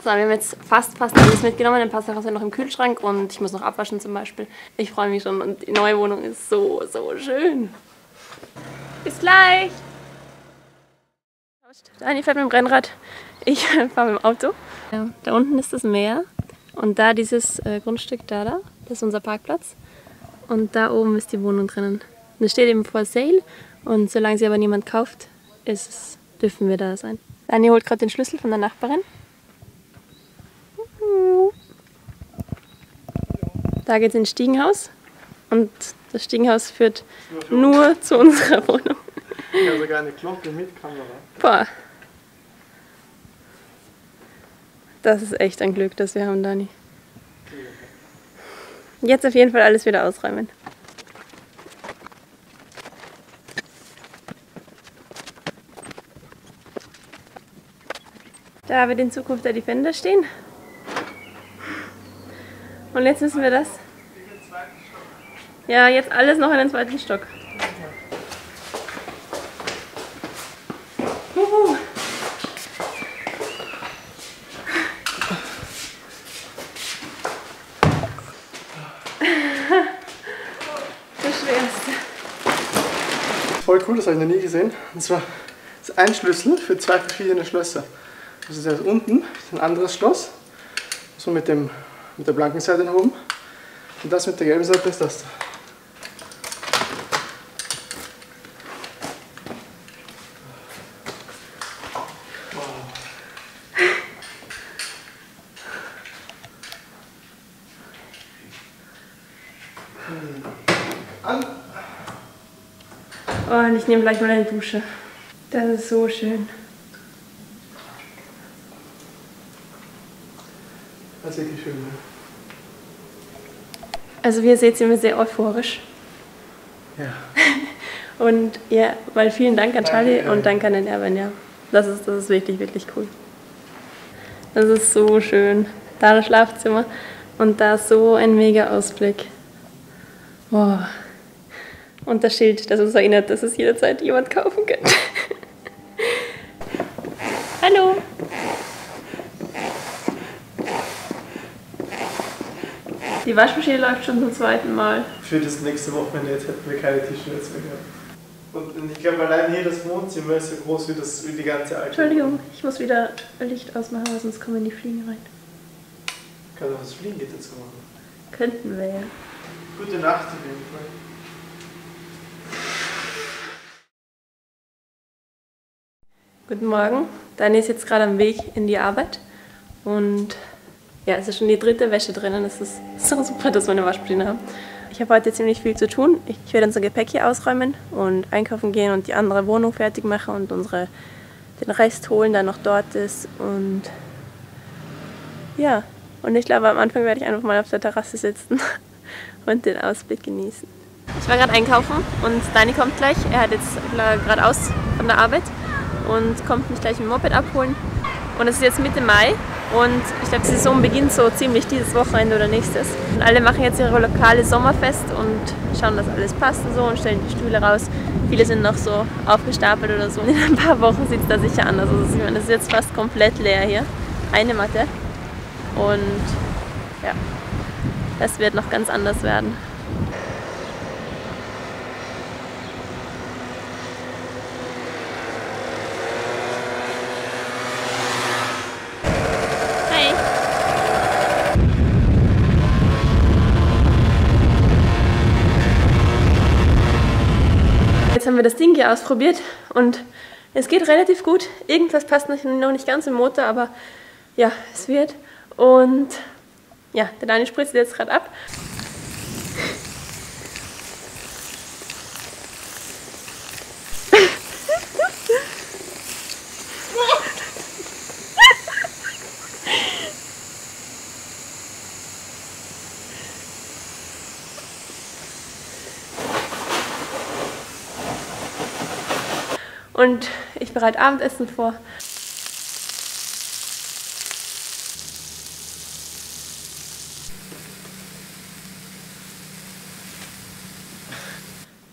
So, wir haben jetzt fast alles mitgenommen. Ein paar Sachen sind noch im Kühlschrank und ich muss noch abwaschen zum Beispiel. Ich freue mich schon und die neue Wohnung ist so schön. Bis gleich! Dani fährt mit dem Rennrad, ich fahre mit dem Auto. Ja, da unten ist das Meer und da dieses Grundstück das ist unser Parkplatz. Und da oben ist die Wohnung drinnen. Und es steht eben for sale und solange sie aber niemand kauft, dürfen wir da sein. Dani holt gerade den Schlüssel von der Nachbarin. Da geht es ins Stiegenhaus und das Stiegenhaus führt nur zu unserer Wohnung. Ich habe sogar eine Glocke mit Kamera. Boah. Das ist echt ein Glück, das wir haben, Dani. Jetzt auf jeden Fall alles wieder ausräumen. Da wird in Zukunft der Defender stehen. Und jetzt müssen wir das. Ja, jetzt alles noch in den zweiten Stock. Juhu. Das Schwerste. Voll cool, das habe ich noch nie gesehen. Und zwar ist ein Schlüssel für zwei verschiedene Schlösser. Also das ist unten ist ein anderes Schloss, so mit der blanken Seite nach oben. Und das mit der gelben Seite ist das da. Oh, und ich nehme gleich mal eine Dusche. Das ist so schön. Das ist wirklich schön, ne? Also wie ihr seht, sind wir sehr euphorisch. Ja. Und ja, weil vielen Dank an Charlie und danke an den Erwin, ja. Das ist wirklich cool. Das ist so schön. Da das Schlafzimmer und da so ein mega Ausblick. Boah. Und das Schild, das uns erinnert, dass es jederzeit jemand kaufen könnte. Hallo! Die Waschmaschine läuft schon zum zweiten Mal. Für das nächste Wochenende jetzt hätten wir keine Tischnetz mehr gehabt. Und ich glaube, allein hier das Wohnzimmer ist so groß wie die ganze alte. Entschuldigung, ich muss wieder Licht ausmachen, weil sonst kommen die Fliegen rein. Kann doch das Fliegengitter zu machen. Könnten wir ja. Gute Nacht auf jeden Fall. Guten Morgen. Dani ist jetzt gerade am Weg in die Arbeit und ja, es ist schon die dritte Wäsche drinnen. Es ist so super, dass wir eine Waschmaschine haben. Ich habe heute ziemlich viel zu tun. Ich werde unser Gepäck hier ausräumen und einkaufen gehen und die andere Wohnung fertig machen und den Rest holen, der noch dort ist. Und ja, und ich glaube, am Anfang werde ich einfach mal auf der Terrasse sitzen und den Ausblick genießen. Ich war gerade einkaufen und Dani kommt gleich. Er hat jetzt gerade aus von der Arbeit und kommt mich gleich mit dem Moped abholen. Und es ist jetzt Mitte Mai und ich glaube, die Saison beginnt so ziemlich dieses Wochenende oder nächstes. Und alle machen jetzt ihre lokale Sommerfest und schauen, dass alles passt und so und stellen die Stühle raus. Viele sind noch so aufgestapelt oder so. Und in ein paar Wochen sieht es da sicher anders aus. Ich meine, das ist jetzt fast komplett leer hier. Eine Matte. Und ja, das wird noch ganz anders werden. Jetzt haben wir das Ding hier ausprobiert und es geht relativ gut. Irgendwas passt noch nicht ganz im Motor, aber ja, es wird. Und ja, der Dani spritzt jetzt gerade ab. Und ich bereite Abendessen vor.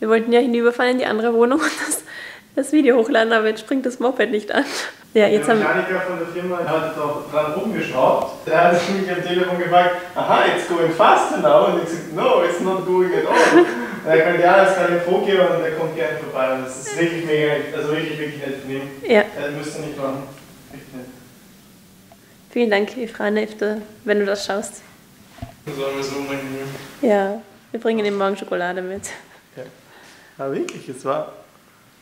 Wir wollten ja hinüberfahren in die andere Wohnung und das Video hochladen, aber jetzt springt das Moped nicht an. Ja, jetzt der Mechaniker von der Firma hat doch dran rumgeschraubt. Der hat mich am Telefon gefragt, aha, it's going faster now. Und ich gesagt, no, it's not going at all. Er kann ja, das kann ich vorgeben und der kommt gerne vorbei. Und das ist wirklich mega, also wirklich nett von ihm. Ja. Das müsst ihr nicht machen. Echt nett. Vielen Dank, Efraine, wenn du das schaust. Sollen wir so bringen? Ja, wir bringen ihm morgen Schokolade mit. Ja. Aber wirklich, es war...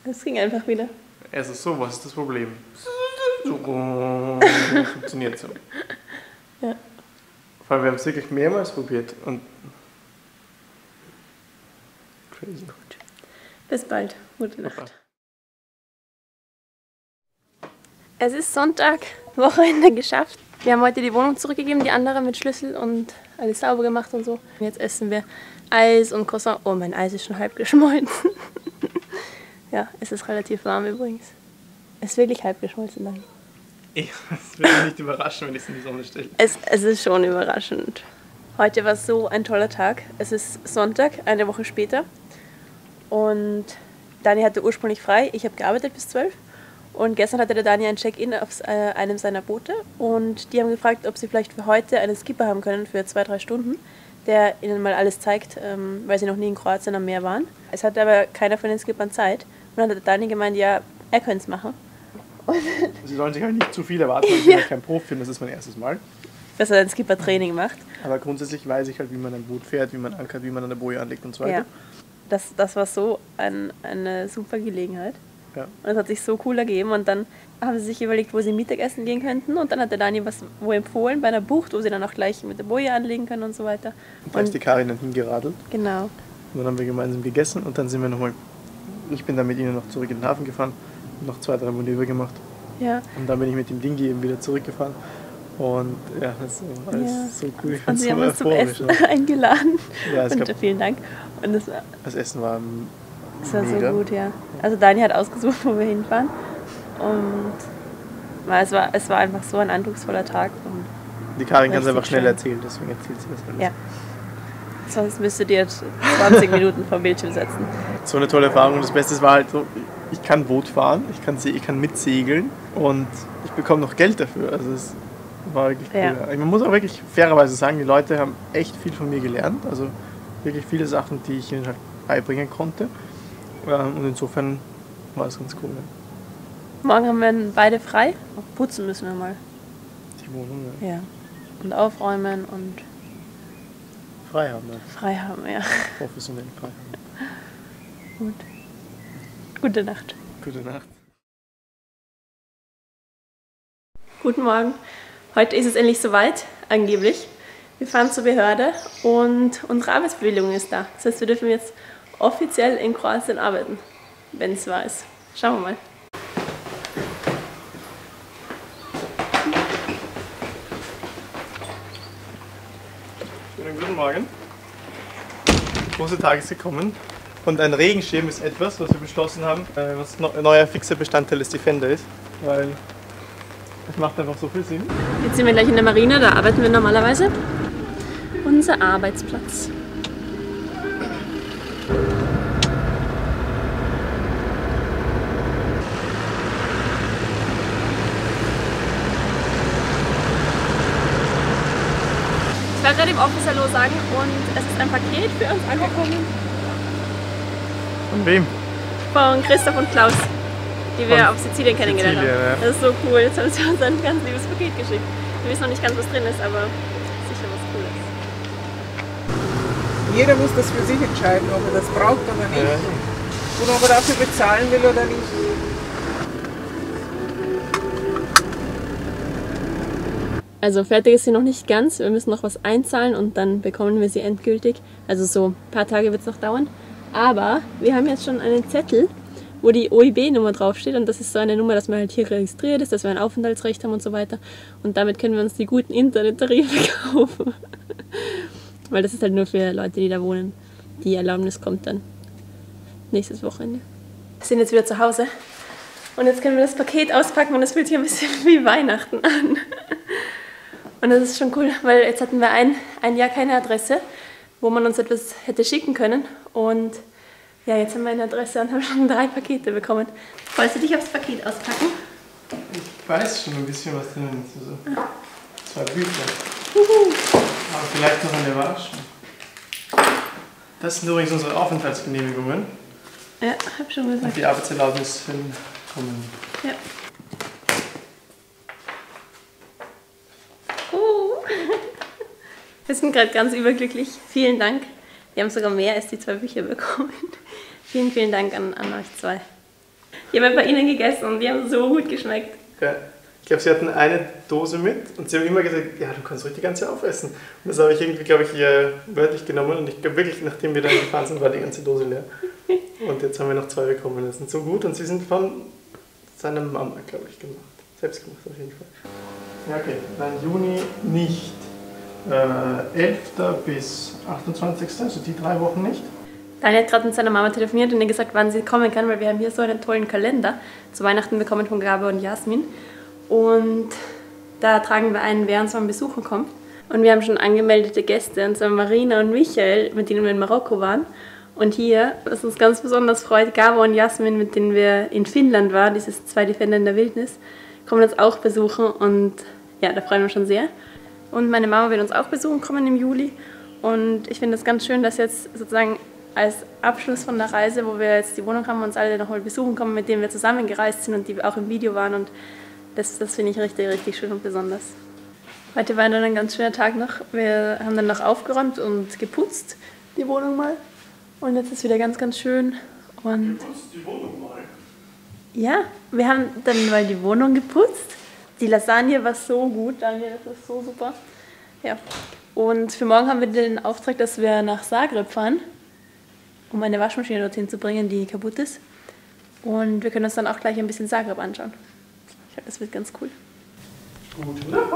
Es ging einfach wieder. Also so, was ist das Problem? Funktioniert so. Ja. Vor allem, wir haben es wirklich mehrmals probiert und... Crazy. Gut. Bis bald. Gute Nacht. Es ist Sonntag, Wochenende geschafft. Wir haben heute die Wohnung zurückgegeben, die andere mit Schlüssel und alles sauber gemacht und so. Jetzt essen wir Eis und Croissant. Oh, mein Eis ist schon halb geschmolzen. Ja, es ist relativ warm übrigens. Es ist wirklich halb geschmolzen dann. Es wird mich nicht überraschen, wenn ich es in die Sonne stelle. Es ist schon überraschend. Heute war so ein toller Tag. Es ist Sonntag, eine Woche später. Und Dani hatte ursprünglich frei. Ich habe gearbeitet bis 12. Und gestern hatte der Dani ein Check-in auf einem seiner Boote. Und die haben gefragt, ob sie vielleicht für heute einen Skipper haben können für 2-3 Stunden, der ihnen mal alles zeigt, weil sie noch nie in Kroatien am Meer waren. Es hatte aber keiner von den Skippern Zeit. Und dann hat der Dani gemeint, ja, er könnte es machen. Sie sollen sich halt nicht zu viel erwarten, weil ich bin ja kein Profi und das ist mein erstes Mal. Dass er ein Skipper-Training macht. Aber grundsätzlich weiß ich halt, wie man ein Boot fährt, wie man ankert, wie man eine Boje anlegt und so weiter. Ja. Das war so eine super Gelegenheit. Ja. Und es hat sich so cool ergeben. Und dann haben sie sich überlegt, wo sie Mittagessen gehen könnten. Und dann hat der Dani wo empfohlen, bei einer Bucht, wo sie dann auch gleich mit der Boje anlegen können und so weiter. Und da ist die Karin dann hingeradelt. Genau. Und dann haben wir gemeinsam gegessen und dann sind wir nochmal, ich bin dann mit ihnen noch zurück in den Hafen gefahren und noch 2-3 Manöver gemacht. Ja. Und dann bin ich mit dem Dingi eben wieder zurückgefahren. Und ja, das war alles so cool. Und sie haben uns zum Essen eingeladen. Ja, und vielen Dank. Und das Essen war mega. So gut, ja. Also Dani hat ausgesucht, wo wir hinfahren. Und es war einfach so ein eindrucksvoller Tag. Und die Karin kann es einfach schnell erzählen, deswegen erzählt sie das alles. Ja. Sonst müsstet ihr jetzt 20 Minuten vor Bildschirm setzen. So eine tolle Erfahrung. Und das Beste war halt so, ich kann Boot fahren, ich kann mitsegeln und ich bekomme noch Geld dafür. Also es war wirklich cool. Ja. Man muss auch wirklich fairerweise sagen, die Leute haben echt viel von mir gelernt. Also wirklich viele Sachen, die ich ihnen halt beibringen konnte. Und insofern war es ganz cool. Ja. Morgen haben wir beide frei. Putzen müssen wir mal. Die Wohnung, ja. Ja. Und aufräumen und frei haben, ja. Frei haben, ja. Professionell frei haben. Gut. Gute Nacht. Gute Nacht. Guten Morgen. Heute ist es endlich soweit, angeblich. Wir fahren zur Behörde und unsere Arbeitsbewilligung ist da. Das heißt, wir dürfen jetzt offiziell in Kroatien arbeiten, wenn es wahr ist. Schauen wir mal. Schönen guten Morgen. Der große Tag ist gekommen und ein Regenschirm ist etwas, was wir beschlossen haben, was ein neuer fixer Bestandteil des Defender ist, weil es macht einfach so viel Sinn. Jetzt sind wir gleich in der Marina, da arbeiten wir normalerweise. Unser Arbeitsplatz. Ich war gerade im Office Hallo sagen und es ist ein Paket für uns angekommen. Von wem? Von Christoph und Klaus, die wir auf Sizilien kennengelernt haben. Ja. Das ist so cool, jetzt haben sie uns ein ganz liebes Paket geschickt. Wir wissen noch nicht ganz, was drin ist, aber sicher was Cooles. Jeder muss das für sich entscheiden, ob er das braucht oder nicht. Ja. Und ob er dafür bezahlen will oder nicht. Also fertig ist sie noch nicht ganz, wir müssen noch was einzahlen und dann bekommen wir sie endgültig. Also so ein paar Tage wird es noch dauern. Aber wir haben jetzt schon einen Zettel, wo die OIB-Nummer draufsteht und das ist so eine Nummer, dass man halt hier registriert ist, dass wir ein Aufenthaltsrecht haben und so weiter. Und damit können wir uns die guten Internettarife kaufen. Weil das ist halt nur für Leute, die da wohnen. Die Erlaubnis kommt dann nächstes Wochenende. Wir sind jetzt wieder zu Hause und jetzt können wir das Paket auspacken und es fühlt sich ein bisschen wie Weihnachten an. Und das ist schon cool, weil jetzt hatten wir ein Jahr keine Adresse, wo man uns etwas hätte schicken können. Und ja, jetzt haben wir eine Adresse und haben schon 3 Pakete bekommen. Wolltest du dich aufs Paket auspacken? Ich weiß schon ein bisschen, was drin ist. Also 2 Bücher. Aber vielleicht noch eine Überraschung. Das sind übrigens unsere Aufenthaltsgenehmigungen. Ja, hab schon gesagt. Und die Arbeitserlaubnis kommen. Ja. Wir sind gerade ganz überglücklich. Vielen Dank. Wir haben sogar mehr als die 2 Bücher bekommen. Vielen, vielen Dank an euch 2. Ich habe bei Ihnen gegessen und die haben so gut geschmeckt. Ja. Ich glaube, sie hatten eine Dose mit und sie haben immer gesagt, ja, du kannst ruhig die ganze aufessen. Und das habe ich irgendwie, glaube ich, wörtlich genommen und ich glaube wirklich, nachdem wir dann gefahren sind, war die ganze Dose leer. Und jetzt haben wir noch 2 bekommen. Das sind so gut und sie sind von seiner Mama, glaube ich, gemacht. Selbst gemacht auf jeden Fall. Ja, okay. Nein, Juni nicht. 11. bis 28. also die 3 Wochen nicht. Daniel hat gerade mit seiner Mama telefoniert und ihr gesagt, wann sie kommen kann, weil wir haben hier so einen tollen Kalender zu Weihnachten bekommen von Gabe und Jasmin. Und da tragen wir ein, wer uns mal besuchen kommt. Und wir haben schon angemeldete Gäste, und zwar Marina und Michael, mit denen wir in Marokko waren. Und hier, was uns ganz besonders freut, Gabe und Jasmin, mit denen wir in Finnland waren, dieses 2 Defender in der Wildnis, kommen uns auch besuchen und ja, da freuen wir uns schon sehr. Und meine Mama wird uns auch besuchen kommen im Juli. Und ich finde es ganz schön, dass jetzt sozusagen als Abschluss von der Reise, wo wir jetzt die Wohnung haben, uns alle noch mal besuchen kommen, mit denen wir zusammengereist sind und die auch im Video waren. Und das finde ich richtig, richtig schön und besonders. Heute war dann ein ganz schöner Tag noch. Wir haben dann noch aufgeräumt und geputzt, die Wohnung mal. Und jetzt ist wieder ganz, ganz schön. Und Geputzt die Wohnung mal? ja, wir haben dann mal die Wohnung geputzt. Die Lasagne war so gut, Daniel, das ist so super. Ja. Und für morgen haben wir den Auftrag, dass wir nach Zagreb fahren, um eine Waschmaschine dorthin zu bringen, die kaputt ist. Und wir können uns dann auch gleich ein bisschen Zagreb anschauen. Ich glaube, das wird ganz cool. Gute Nacht!